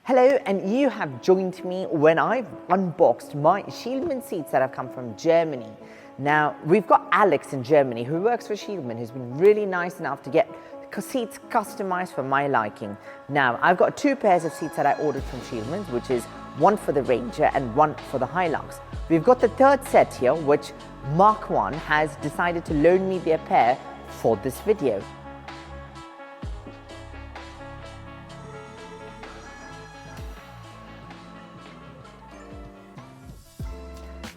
Hello, and you have joined me when I've unboxed my Scheelmann seats that have come from Germany. Now, we've got Alex in Germany who works for Scheelmann, who's been really nice enough to get seats customized for my liking. Now, I've got two pairs of seats that I ordered from Scheelmann, which is one for the Ranger and one for the Hilux. We've got the third set here, which Mark 1 has decided to loan me their pair for this video.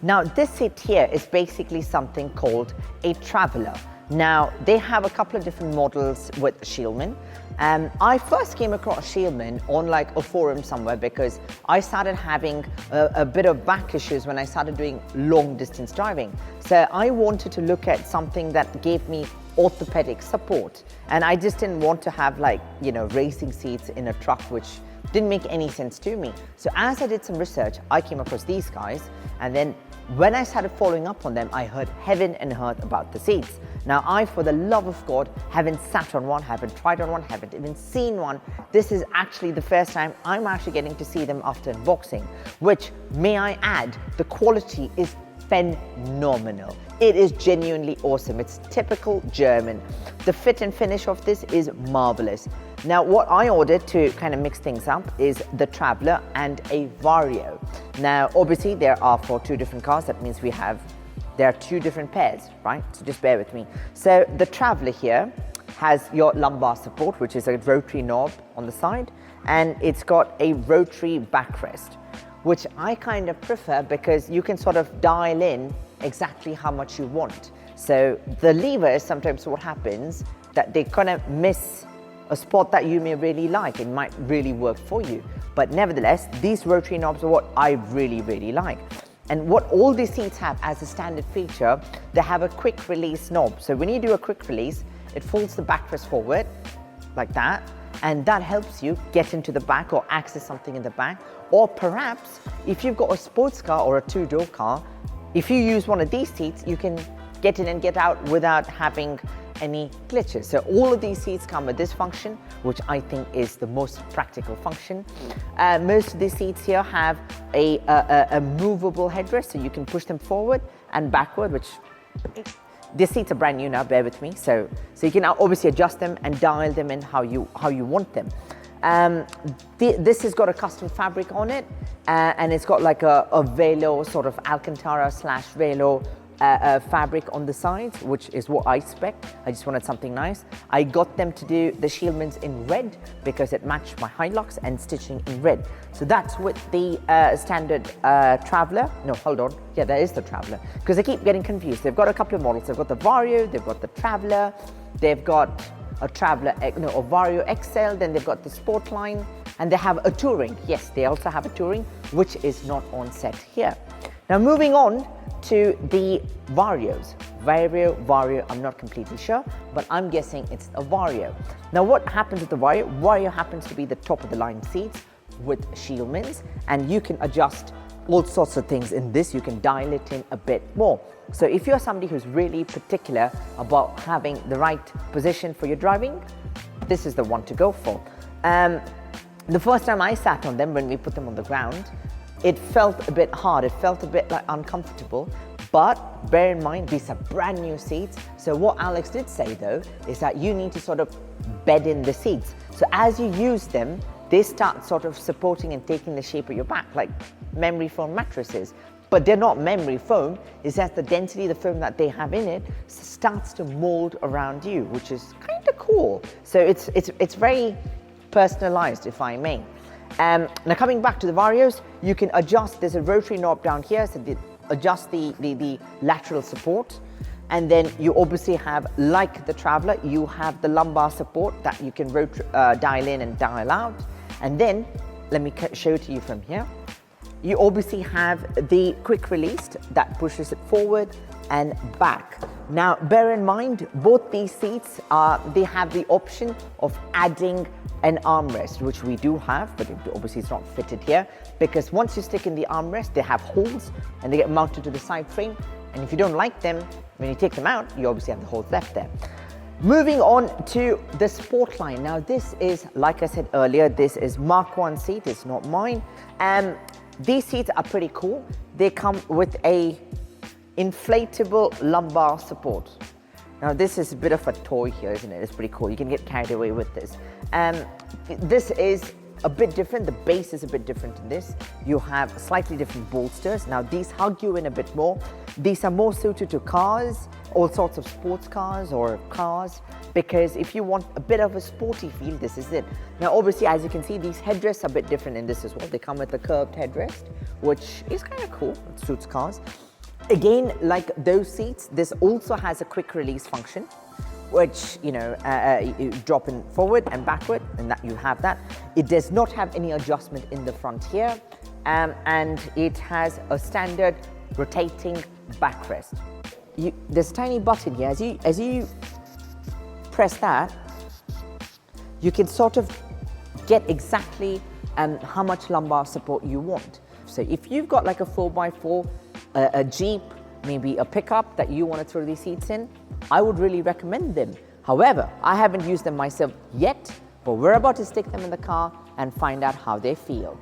Now, this seat here is basically something called a Traveler. Now, they have a couple of different models with Scheelmann. I first came across Scheelmann on like a forum somewhere because I started having a bit of back issues when I started doing long distance driving. So I wanted to look at something that gave me orthopedic support. And I just didn't want to have racing seats in a truck, which didn't make any sense to me. So as I did some research, I came across these guys, and then when I started following up on them, I heard heaven and earth about the seats. Now, I, for the love of God, haven't sat on one, haven't tried on one, haven't even seen one. This is actually the first time I'm actually getting to see them after unboxing, which, may I add, the quality is phenomenal. It is genuinely awesome. It's typical German. The fit and finish of this is marvelous. Now, what I ordered to kind of mix things up is the Traveler and a Vario. Now, obviously, there are for two different cars. That means there are two different pairs, right? So just bear with me. So the Traveler here has your lumbar support, which is a rotary knob on the side, and it's got a rotary backrest, which I kind of prefer because you can sort of dial in exactly how much you want. So the levers, sometimes what happens, that they kind of miss a spot that you may really like. It might really work for you. But nevertheless, these rotary knobs are what I really, really like. And what all these seats have as a standard feature, they have a quick release knob. So when you do a quick release, it folds the backrest forward like that. And that helps you get into the back or access something in the back. Or perhaps if you've got a sports car or a two-door car, if you use one of these seats, you can get in and get out without having any glitches. So all of these seats come with this function, which I think is the most practical function. Most of these seats here have a movable headrest, so you can push them forward and backward, which these seats are brand new now, bear with me. So you can obviously adjust them and dial them in how you want them. This has got a custom fabric on it, and it's got like a Velo, sort of Alcantara / Velo fabric on the sides, which is what I spec. I just wanted something nice. I got them to do the Scheelmanns in red because it matched my Hilux and stitching in red. So that's with the standard Traveler. No, hold on. Yeah, that is the Traveler, because I keep getting confused. They've got a couple of models. They've got the Vario, they've got the Traveler, they've got a Vario XL, then they've got the Sport line, and they have a Touring. Yes, they also have a Touring, which is not on set here. Now, moving on to the Varios. Vario, I'm not completely sure, but I'm guessing it's a Vario. Now, what happens with the Vario? Vario happens to be the top of the line seats with Scheelmanns, and you can adjust all sorts of things in this. You can dial it in a bit more. So if you're somebody who's really particular about having the right position for your driving, this is the one to go for. The first time I sat on them, when we put them on the ground, it felt a bit hard. It felt a bit like uncomfortable. But bear in mind, these are brand new seats. So what Alex did say though, is that you need to sort of bed in the seats. So as you use them, they start sort of supporting and taking the shape of your back, like memory foam mattresses. But they're not memory foam. It's just the density of the foam that they have in it starts to mold around you, which is kind of cool. So it's very personalized, if I may. Now, coming back to the Varios, you can adjust. There's a rotary knob down here, so adjust the lateral support. And then you obviously have, like the Traveler, you have the lumbar support that you can dial in and dial out. And then, let me show it to you from here. You obviously have the quick release that pushes it forward and back. Now, bear in mind, both these seats they have the option of adding an armrest, which we do have, but obviously it's not fitted here, because once you stick in the armrest, they have holes and they get mounted to the side frame. And if you don't like them, when you take them out, you obviously have the holes left there. Moving on to the sport line. Now this is, like I said earlier, this is Mark 1 seat, it's not mine. These seats are pretty cool. They come with a inflatable lumbar support. Now this is a bit of a toy here, isn't it? It's pretty cool. You can get carried away with this. This is a bit different. The base is a bit different in this. You have slightly different bolsters. Now these hug you in a bit more. These are more suited to cars, all sorts of sports cars or cars, because if you want a bit of a sporty feel, this is it. Now obviously, as you can see, these headrests are a bit different in this as well. They come with a curved headrest, which is kind of cool. It suits cars. Again, like those seats, this also has a quick release function, which, you drop in forward and backward, and that you have that. It does not have any adjustment in the front here, and it has a standard rotating backrest. There's a tiny button here. As you press that, you can sort of get exactly how much lumbar support you want. So if you've got like a 4x4, a Jeep, maybe a pickup that you want to throw these seats in, I would really recommend them. However, I haven't used them myself yet, but we're about to stick them in the car and find out how they feel.